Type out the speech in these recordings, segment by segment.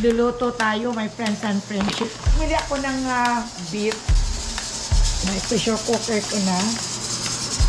Magluluto tayo, my friends and friendship. Bumili ako ng beef. May pressure cooker ko na.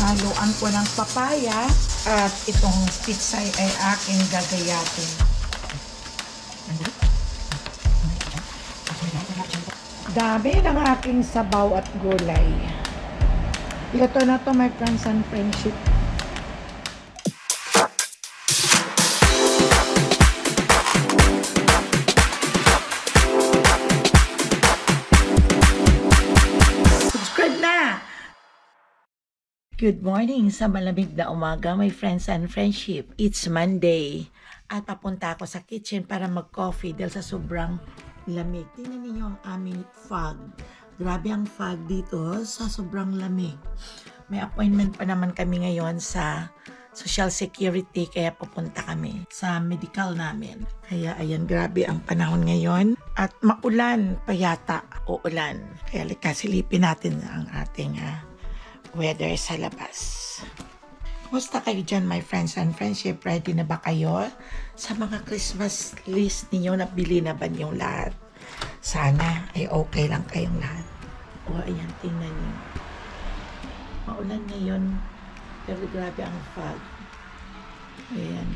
Haluan ko ng papaya. At itong pizza ay aking gagayatin. Dami ng aking sabaw at gulay. Ito na to, my friends and friendship. Good morning sa malamig na umaga, my friends and friendship. It's Monday at papunta ako sa kitchen para mag-coffee dahil sa sobrang lamig. Tingnan niyo ang aming fog. Grabe ang fog dito sa sobrang lamig. May appointment pa naman kami ngayon sa Social Security kaya pupunta kami sa medical namin. Kaya ayan, grabe ang panahon ngayon at maulan pa yata, uulan. Kaya silipin natin ang ating weather sa labas. Kumusta kayo dyan, my friends and friendship? Ready na ba kayo sa mga Christmas list ninyo? Nabili na ba niyong lahat? Sana ay okay lang kayong lahat. O ayan, tingnan niyo. Maulan ngayon, pero grabe ang fog. Ayan.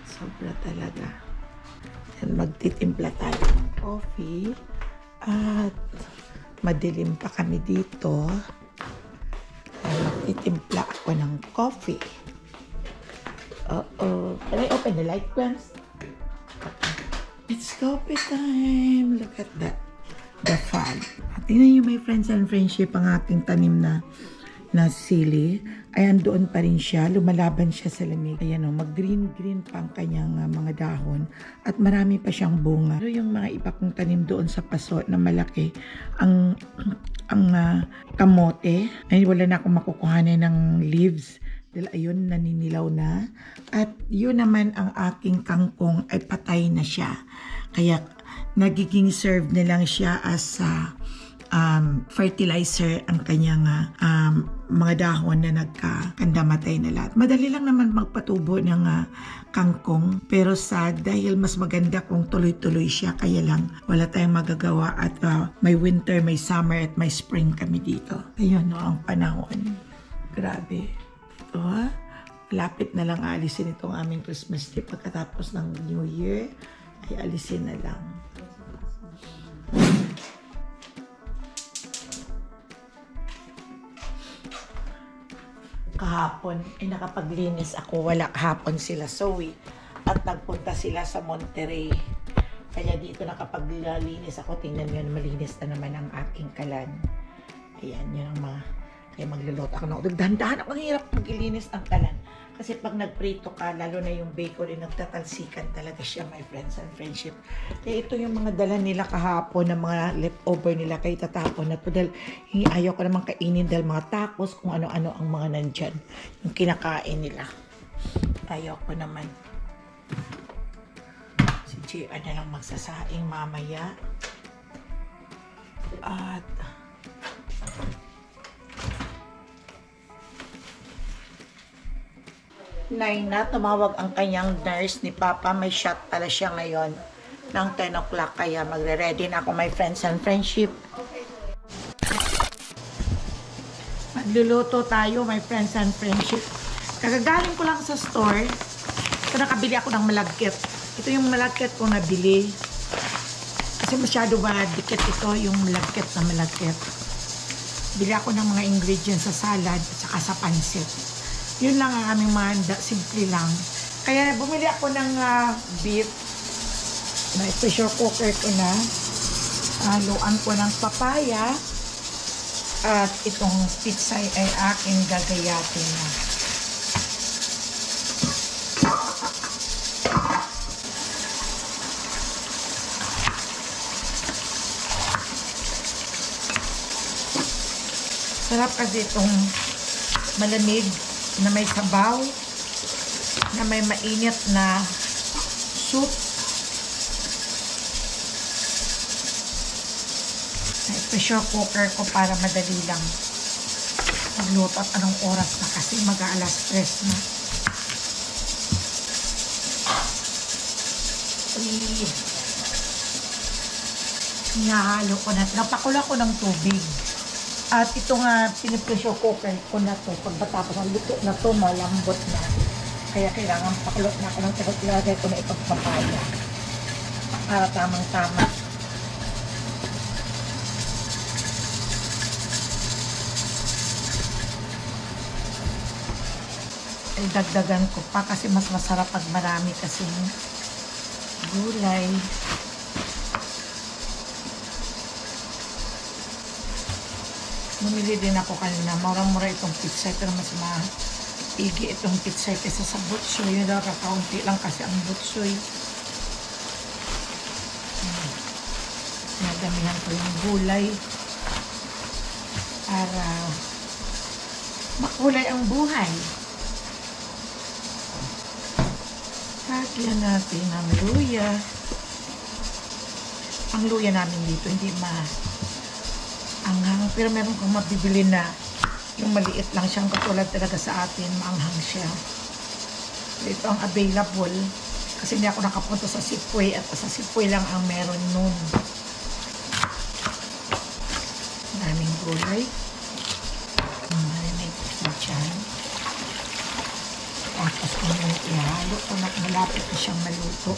Sobra talaga. Ayan, magtitimpla tayo ng coffee. At madilim pa kami dito. Magtitimpla ako ng coffee. Can I open the light, friends? It's coffee time. Look at that. The fog. Tingnan niyo, my friends and friendship, ang aking tanim na sili. Ayan, doon pa rin siya. Lumalaban siya sa lamig. Ayan o, mag-green-green pa ang kanyang mga dahon. At marami pa siyang bunga. Pero yung mga iba kong tanim doon sa paso na malaki, ang kamote, ay wala na akong makukuhanan ng leaves. Dahil ayun, naninilaw na. At yun naman ang aking kangkong ay patay na siya. Kaya nagiging serve na lang siya as fertilizer ang kanyang mga dahon na nagkakandamatay na lahat. Madali lang naman magpatubo ng kangkong, pero dahil mas maganda kung tuloy-tuloy siya, kaya lang wala tayong magagawa at may winter, may summer at may spring kami dito. Ayun no, ang panahon. Grabe. Ito lapit na lang alisin itong aming Christmas tree pagkatapos ng New Year ay alisin na lang. Kahapon ay nakapaglinis ako, wala kahapon sila Zoe at nagpunta sila sa Monterrey, kaya dito nakapaglinis ako. Tingnan nyo, malinis na naman ang aking kalan. Ayan, yun ang kaya magluluto ako ng dahan-dahan ako, ang hirap maglinis ang kalan kasi pag nagprito ka, lalo na yung bacon ay nagtatalsikan talaga siya, my friends and friendship. Kaya ito yung mga dala nila kahapon na mga leftover nila, kaya tatapon na ito dahil ayaw ko naman kainin dahil mga tacos, kung ano-ano ang mga nandyan yung kinakain nila. Ayaw ko naman. Si Gia na lang magsasaing mamaya. At na tumawag ang kanyang nurse ni Papa. May shot pala siya ngayon ng 10 o'clock. Kaya magre-ready na ako, my friends and friendship. Magluluto tayo, my friends and friendship. Kagagaling ko lang sa store. So, nakabili ako ng malagkit. Ito yung malagkit ko nabili. Kasi masyado dikit ito, yung malagkit na malagkit. Bili ako ng mga ingredients sa salad at saka sa pansit. Yun lang ang aming mga simple lang. Kaya bumili ako ng beef. May pressure cooker ko na. Haluan ko ng papaya. At itong pizza ay aking gagayatin na. Sarap kasi itong malamig na may sabaw, na may mainit na soup. May pressure cooker ko para madali lang magluto at anong oras na kasi mag-aalas 3 na. Hinahalo ko na. Napakulo ko ng tubig. At ito nga, pinipressure cooker ko na to. Pag matapos ang luto na to, malambot na. Kaya kailangan pakulot na ako ng tagot. Ilagay ko na itong papaya. Para tamang-tama. Ay, dagdagan ko pa kasi mas masarap pag marami kasing gulay. Bumili din ako kanina. Murang-mura itong pizza. Pero mas maigi itong pizza kaysa sa butsoy. Yun daw, kakaunti lang kasi ang butsoy. Nadamihan ko yung gulay para makulay ang buhay. Lagyan natin ng luya. Ang luya namin dito hindi maanghang, pero meron kang mabibili na yung maliit lang siyang katulad talaga sa atin, maanghang siya. Ito ang available kasi hindi ako nakapunta sa Sipway at sa Sipway lang ang meron nun. Daming gulay. Marinate ko dyan. Tapos kung ihalo ko na malapit na siyang maluto.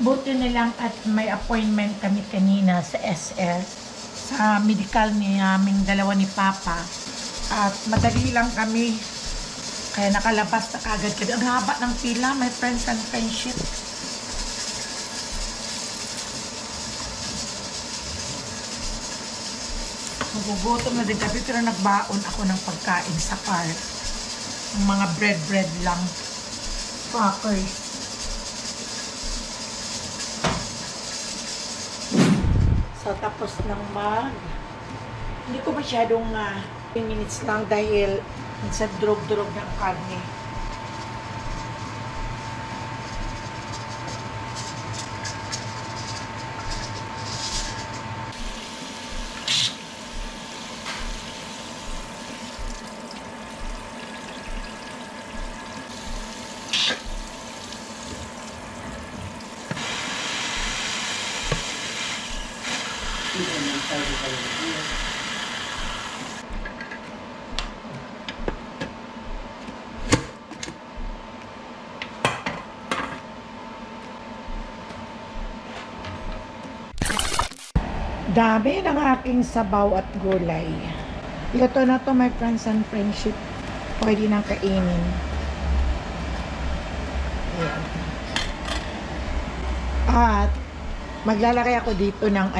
Buti na lang at may appointment kami kanina sa SS, sa medical ni aming dalawa ni Papa. At madali lang kami, kaya nakalabas na kagad kami. Ang haba ng pila, my friends and friendship. Magugutom na din kami, pero nagbaon ako ng pagkain sa car. Ang mga bread lang. Crackers. So, tapos lang hindi ko masyadong 10 minutes lang dahil minsan durog-durog ng karne. Dami ng aking sabaw at gulay. Luto na to, my friends and friendship. Pwede nang kainin. Ayan. At maglalagay ako dito ng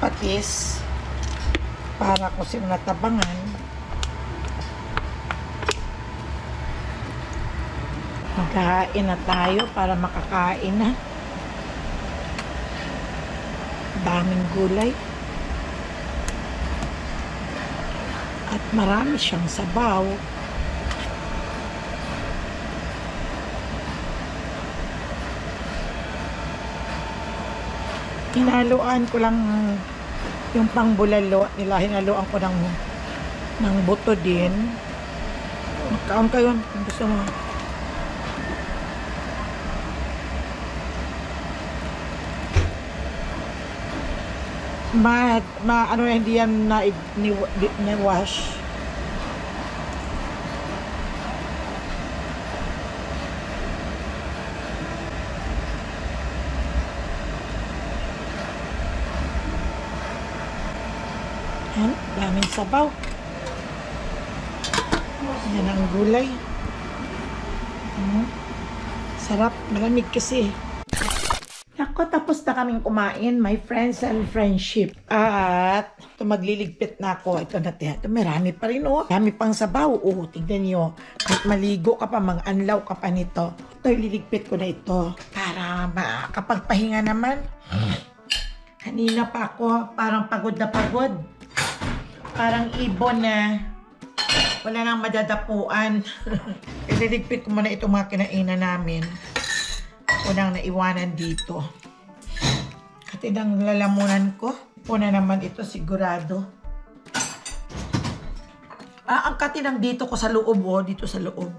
patis para ko silang natabangan. Magkain na tayo para makakain na. Daming gulay. At marami siyang sabaw. Hinaluan ko lang yung pangbulalo nila. Hinaluan ko ng buto din. Magkaon kayo kung gusto mo. Hindi yan na-wash. Yan, daming sabaw. Yan ang gulay. Sarap, malamig kasi. Ako, tapos na kaming kumain, my friends and friendship. At ito, magliligpit na ako. Ito natin. Ito, marami pa rin, oh. Marami pang sabaw. Oh, tignan nyo. Kahit maligo ka pa, mag-anlaw ka pa nito. Ito, ililigpit ko na ito. Para makapagpahinga naman. Kanina pa ako, parang pagod na pagod. Parang ibon na wala nang madadapuan. Ililigpit ko muna itong mga kinainan namin. Unang naiwanan dito. Katinang lalamunan ko. Una naman ito sigurado. Ang katinang dito ko sa loob, dito sa loob.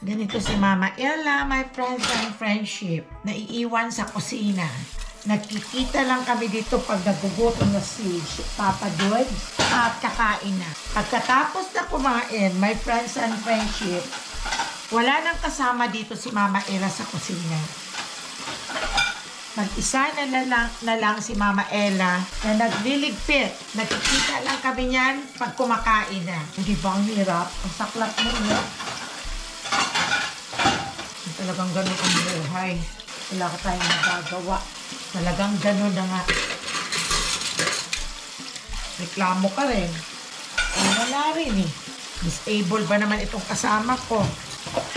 Ganito si Mama Ella, my friends and friendship. Naiiwan sa kusina. Nagkikita lang kami dito pag nagugutom na si Papa Dod at kakain na. Pagkatapos na kumain, my friends and friendship, wala nang kasama dito si Mama Ella sa kusina. Mag-isa na lang si Mama Ella na nagliligpit. Nagkikita lang kami niyan pag kumakain na. Hindi ba ang hirap? Ang saklap mo niya. Talagang ganun ang buhay. Wala ka tayong magagawa. Talagang ganun na nga. Reklamo ka rin. Ay, wala rin eh. Disable ba naman itong kasama ko?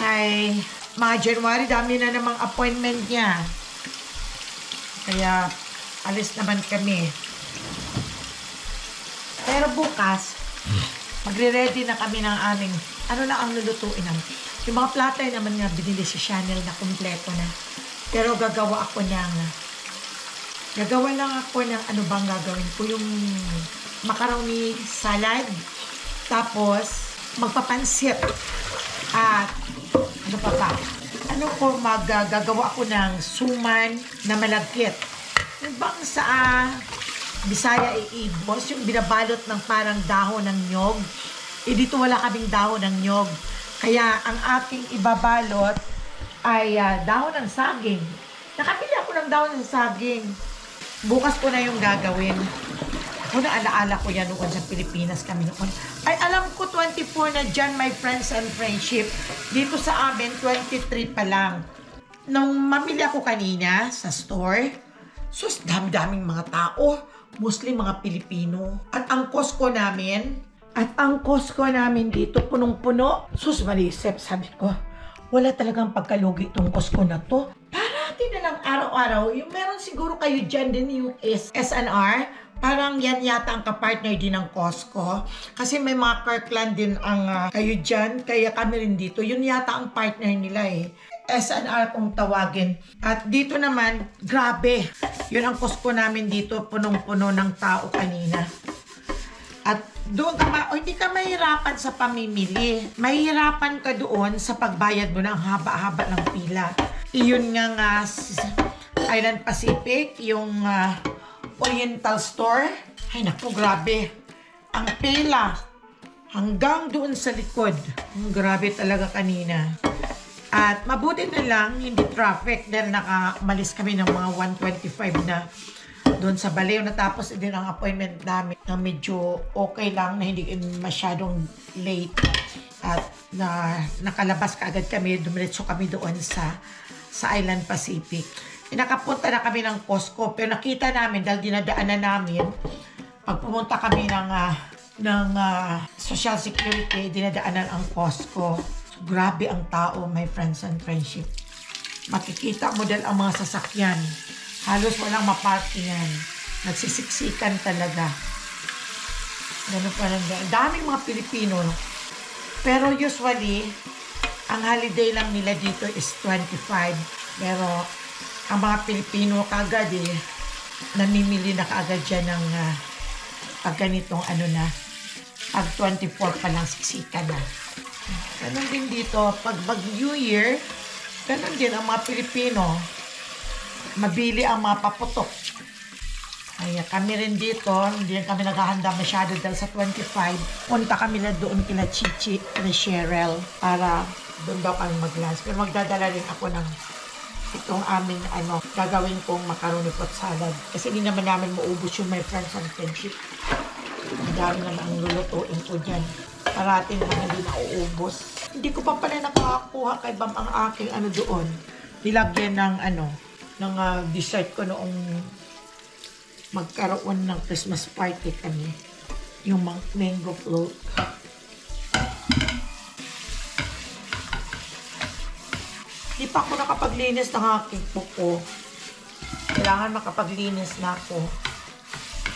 Ay, mga January, dami na namang appointment niya. Kaya, alis naman kami. Pero bukas, magre-ready na kami ng aming, ano na ang lulutuin namin. Yung mga platter naman nga binili si Chanel na kumpleto na. Pero gagawa lang ako ng ano bang gagawin ko. Yung macaroni salad. Tapos, magpapansit. At, ano pa ba? Gagawa ako ng suman na malagkit. Yung bang sa Bisaya iibos, yung binabalot ng parang dahon ng nyog. Dito wala kaming dahon ng nyog. Kaya ang aking ibabalot ay dahon ng saging. Nakabili ako ng dahon ng saging. Bukas ko na yung gagawin. Alaala ko yan noon sa Pilipinas kami noon. Ay, alam ko 24 na dyan, my friends and friendship. Dito sa amin, 23 pa lang. Nung mamili ako kanina sa store, sus, dami-daming mga tao. Mostly mga Pilipino. At ang Costco namin dito, punong-puno. Sus, Marisep, sabi ko, wala talagang pagkalugi itong Costco na to. Parati na lang araw-araw. Yung meron siguro kayo dyan din yung SNR. Parang yan yata ang kapartner din ng Costco. Kasi may mga Kirkland din ang kayo dyan. Kaya kami rin dito. Yun yata ang partner nila eh. SNR kung tawagin. At dito naman, grabe. Yun ang Costco namin dito. Punong-puno ng tao kanina. At doon ka hindi ka mahirapan sa pamimili. Mahirapan ka doon sa pagbayad mo ng haba-haba ng pila. Iyon nga Island Pacific, yung Oriental Store. Ay naku, grabe. Ang pila hanggang doon sa likod. Grabe talaga kanina. At mabuti na lang, hindi traffic dahil nakamalis kami ng mga 1:25 na doon sa Baleo. Natapos din ang appointment namin na medyo okay lang, na hindi masyadong late. At nakalabas kaagad kami, dumiretso kami doon sa Island Pacific. Nakapunta na kami ng Costco, pero nakita namin dahil dinadaanan namin, pag pumunta kami ng Social Security, dinadaanan ang Costco. Grabe ang tao, my friends and friendship. Makikita mo dahil ang mga sasakyan. Halos walang maparkingan. Nagsisiksikan talaga. Ganun pa lang. Daming mga Pilipino. Pero usually, ang holiday lang nila dito is 25. Pero ang mga Pilipino kagad namimili na kaagad dyan ng pag ganitong pag 24 pa lang siksikan na. Ganun din dito, pag New Year, ganun din ang mga Pilipino. Mabili ang mga paputok. Kaya kami rin dito, hindi kami naghahanda masyado dahil sa 25. Punta kami na doon kila Chichi, kila Cheryl, para doon daw kami mag-lunch. Pero magdadala rin ako ng itong aming gagawin kong macaroni pot salad. Kasi hindi naman namin maubos yung my friends and friendship. Madami naman ang lulutuin ko dyan. Parating naman hindi nauubos. Hindi ko pa pala nakakakuha kay Bam ang aking doon. Nilagyan ng dessert ko noong magkaroon ng Christmas party kami. Yung mango float. Hindi pa ako nakapaglinis ng aking kuko. Kailangan makapaglinis na ako.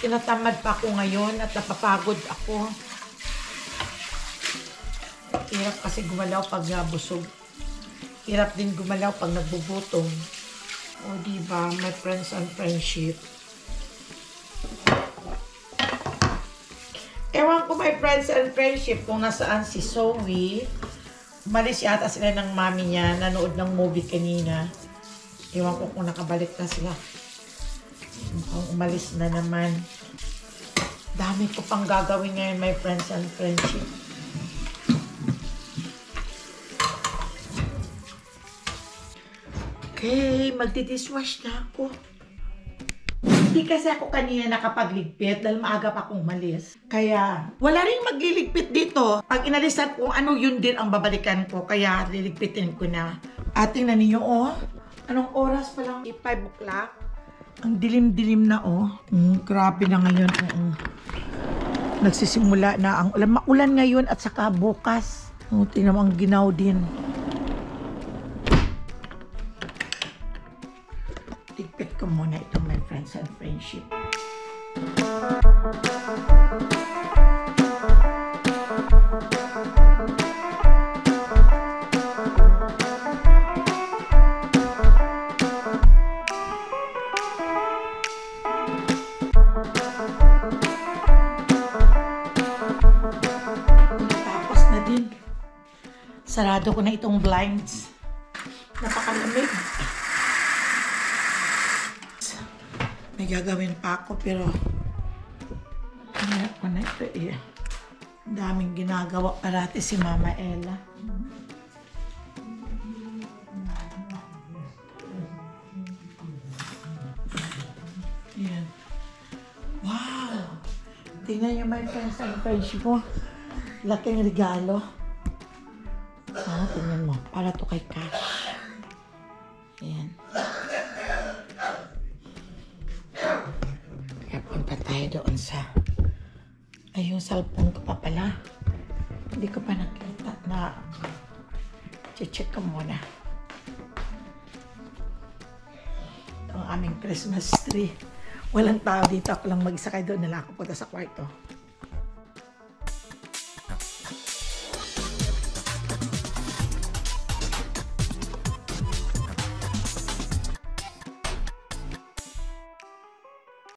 Tinatamad pa ako ngayon at napapagod ako. Hirap kasi gumalaw pag busog. Hirap din gumalaw pag nagbubutom. O diba, my friends and friendship. Ewan ko my friends and friendship kung nasaan si Zoe. Umalis yata sila ng mami niya. Nanood ng movie kanina. Ewan ko kung nakabalik na sila. Mukhang umalis na naman. Dami ko pang gagawin ngayon, my friends and friendship. Okay, magdi-dishwash na ako. Hindi kasi ako kanina nakapagligpit dahil maaga pa akong umalis. Kaya, wala rin magliligpit dito. Pag inalisan ko, ano yun din ang babalikan ko. Kaya, liligpitin ko na. At tingnan ninyo, oh. Anong oras pa lang? 5 o'clock. Ang dilim-dilim na, oh. Grabe na ngayon. Nagsisimula na ang ulan. Maulan ngayon at saka bukas. Tingnan mo ang ginaw din. Tigpit ko muna ito, my friends and friendship. Tapos na din. Sarado ko na itong blinds. Napakalamig. May gagawin pa ako pero hirap ko na ito eh. Daming ginagawa parati si Mama Ella. Yan. Wow! Tingnan niyo my friends and friendship mo. Laking regalo. Tingnan mo. Para to kay Cash. Yan. Punta tayo doon sa yung cellphone ko pa pala. Hindi ko pa nakita na check ko muna. Ito ang aming Christmas tree. Walang tao dito. Ako lang mag-isa kayo doon. Nala ako punta sa kwarto.